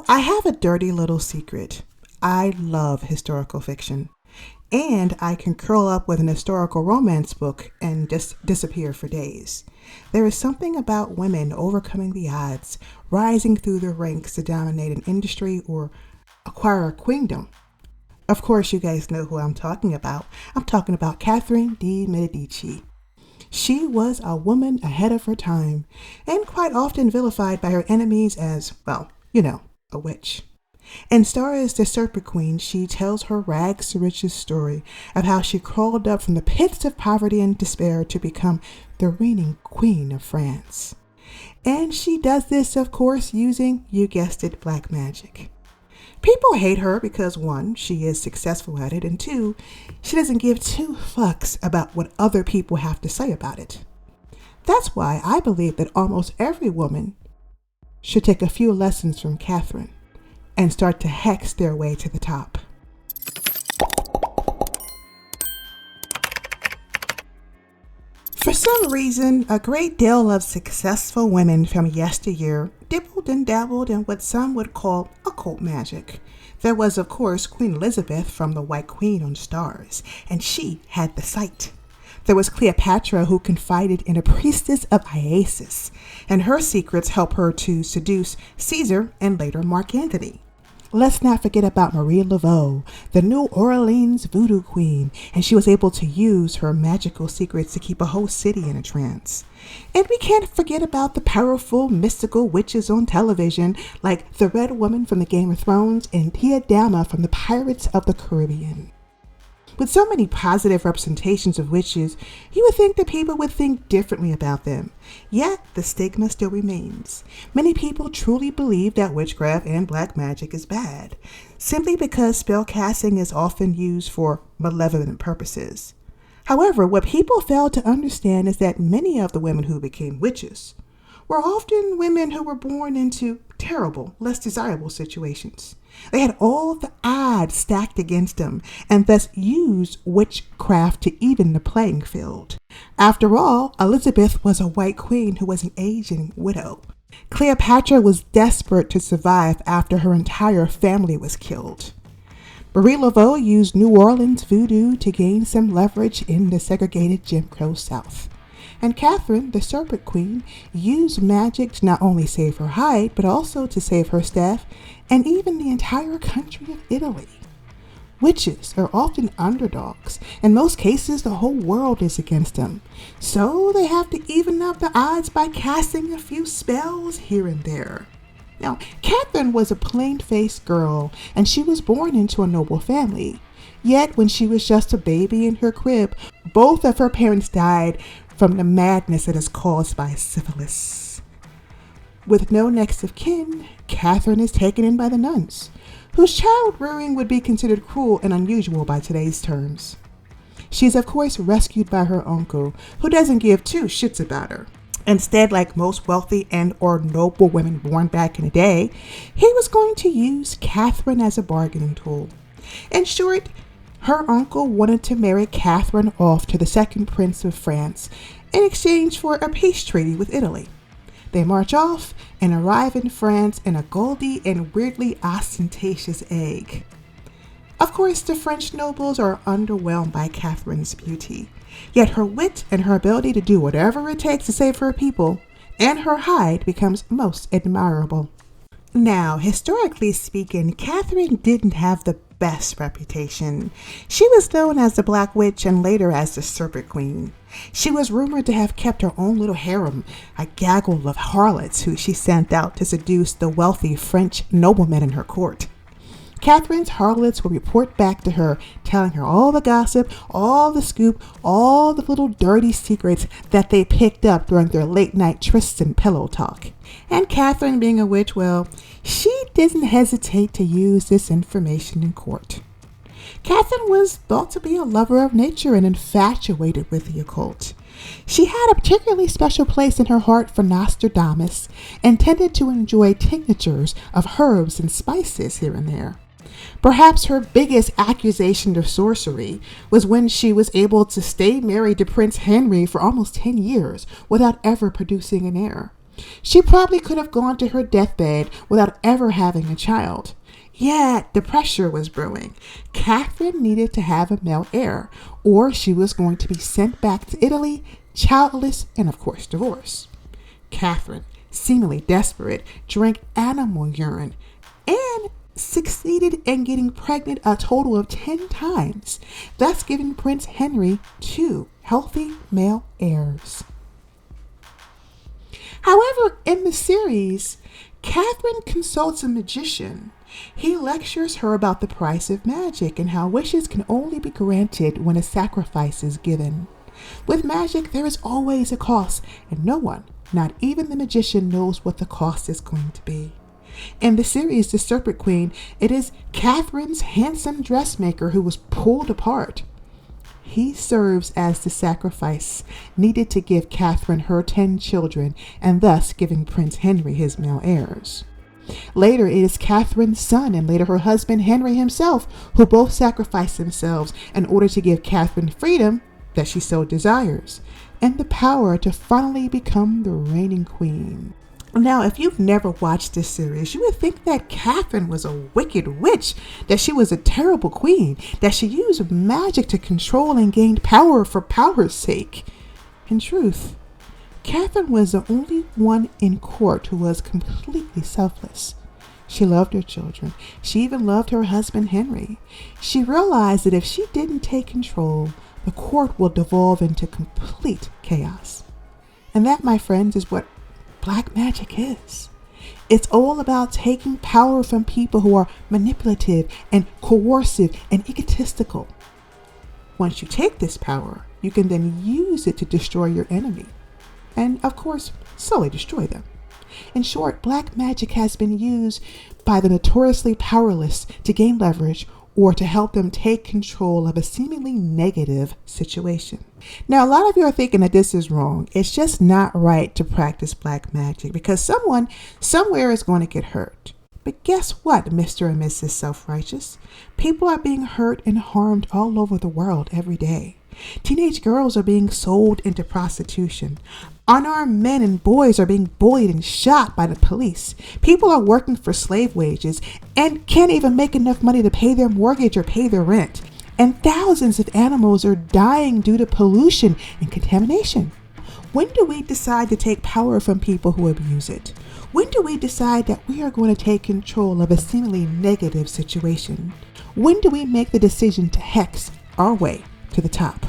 I have a dirty little secret. I love historical fiction. And I can curl up with an historical romance book and just disappear for days. There is something about women overcoming the odds, rising through the ranks to dominate an industry or acquire a queendom. Of course, you guys know who I'm talking about. I'm talking about Catherine De Medici. She was a woman ahead of her time, and quite often vilified by her enemies as, a witch. In Starz, the Serpent Queen, she tells her rags to riches story of how she crawled up from the pits of poverty and despair to become the reigning queen of France. And she does this, of course, using, you guessed it, black magic. People hate her because, one, she is successful at it, and two, she doesn't give two fucks about what other people have to say about it. That's why I believe that almost every woman should take a few lessons from Catherine and start to hex their way to the top. For some reason, a great deal of successful women from yesteryear dibbled and dabbled in what some would call occult magic. There was, of course, Queen Elizabeth from the White Queen on Starz, and she had the sight. There was Cleopatra, who confided in a priestess of Isis, and her secrets helped her to seduce Caesar and later Mark Antony. Let's not forget about Marie Laveau, the New Orleans voodoo queen, and she was able to use her magical secrets to keep a whole city in a trance. And we can't forget about the powerful, mystical witches on television, like the Red Woman from the Game of Thrones and Tia Dama from the Pirates of the Caribbean. With so many positive representations of witches, you would think that people would think differently about them. Yet, the stigma still remains. Many people truly believe that witchcraft and black magic is bad, simply because spellcasting is often used for malevolent purposes. However, what people fail to understand is that many of the women who became witches were often women who were born into terrible, less desirable situations. They had all the odds stacked against them and thus used witchcraft to even the playing field. After all, Elizabeth was a white queen who was an aging widow. Cleopatra was desperate to survive after her entire family was killed. Marie Laveau used New Orleans voodoo to gain some leverage in the segregated Jim Crow South. And Catherine, the Serpent Queen, used magic to not only save her hide, but also to save her staff and even the entire country of Italy. Witches are often underdogs. In most cases, the whole world is against them. So they have to even up the odds by casting a few spells here and there. Now, Catherine was a plain-faced girl, and she was born into a noble family. Yet, when she was just a baby in her crib, both of her parents died from the madness that is caused by syphilis. With no next of kin, Catherine is taken in by the nuns, whose child rearing would be considered cruel and unusual by today's terms. She is, of course, rescued by her uncle, who doesn't give two shits about her. Instead, like most wealthy and or noble women born back in the day, he was going to use Catherine as a bargaining tool. In short, her uncle wanted to marry Catherine off to the second prince of France in exchange for a peace treaty with Italy. They march off and arrive in France in a goldy and weirdly ostentatious egg. Of course, the French nobles are underwhelmed by Catherine's beauty, yet her wit and her ability to do whatever it takes to save her people and her hide becomes most admirable. Now, historically speaking, Catherine didn't have the best reputation. She was known as the Black Witch and later as the Serpent Queen. She was rumored to have kept her own little harem, a gaggle of harlots who she sent out to seduce the wealthy French noblemen in her court. Catherine's harlots would report back to her, telling her all the gossip, all the scoop, all the little dirty secrets that they picked up during their late-night trysts and pillow talk. And Catherine, being a witch, well, she didn't hesitate to use this information in court. Catherine was thought to be a lover of nature and infatuated with the occult. She had a particularly special place in her heart for Nostradamus and tended to enjoy tinctures of herbs and spices here and there. Perhaps her biggest accusation of sorcery was when she was able to stay married to Prince Henry for almost 10 years without ever producing an heir. She probably could have gone to her deathbed without ever having a child. Yet the pressure was brewing. Catherine needed to have a male heir, or she was going to be sent back to Italy, childless, and of course divorced. Catherine, seemingly desperate, drank animal urine and succeeded in getting pregnant a total of 10 times, thus giving Prince Henry 2 healthy male heirs. However, in the series, Catherine consults a magician. He lectures her about the price of magic and how wishes can only be granted when a sacrifice is given. With magic, there is always a cost, and no one, not even the magician, knows what the cost is going to be. In the series, The Serpent Queen, it is Catherine's handsome dressmaker who was pulled apart. He serves as the sacrifice needed to give Catherine her 10 children and thus giving Prince Henry his male heirs. Later, it is Catherine's son and later her husband Henry himself who both sacrifice themselves in order to give Catherine freedom that she so desires and the power to finally become the reigning queen. Now, if you've never watched this series, you would think that Catherine was a wicked witch, that she was a terrible queen, that she used magic to control and gained power for power's sake. In truth, Catherine was the only one in court who was completely selfless. She loved her children. She even loved her husband Henry. She realized that if she didn't take control, the court will devolve into complete chaos. And that, my friends, is what black magic is. It's all about taking power from people who are manipulative and coercive and egotistical. Once you take this power, you can then use it to destroy your enemy and, of course, slowly destroy them. In short, black magic has been used by the notoriously powerless to gain leverage or to help them take control of a seemingly negative situation. Now, a lot of you are thinking that this is wrong. It's just not right to practice black magic because someone somewhere is going to get hurt. But guess what, Mr. and Mrs. Self-Righteous? People are being hurt and harmed all over the world every day. Teenage girls are being sold into prostitution. Unarmed men and boys are being bullied and shot by the police. People are working for slave wages and can't even make enough money to pay their mortgage or pay their rent. And thousands of animals are dying due to pollution and contamination. When do we decide to take power from people who abuse it? When do we decide that we are going to take control of a seemingly negative situation? When do we make the decision to hex our way to the top?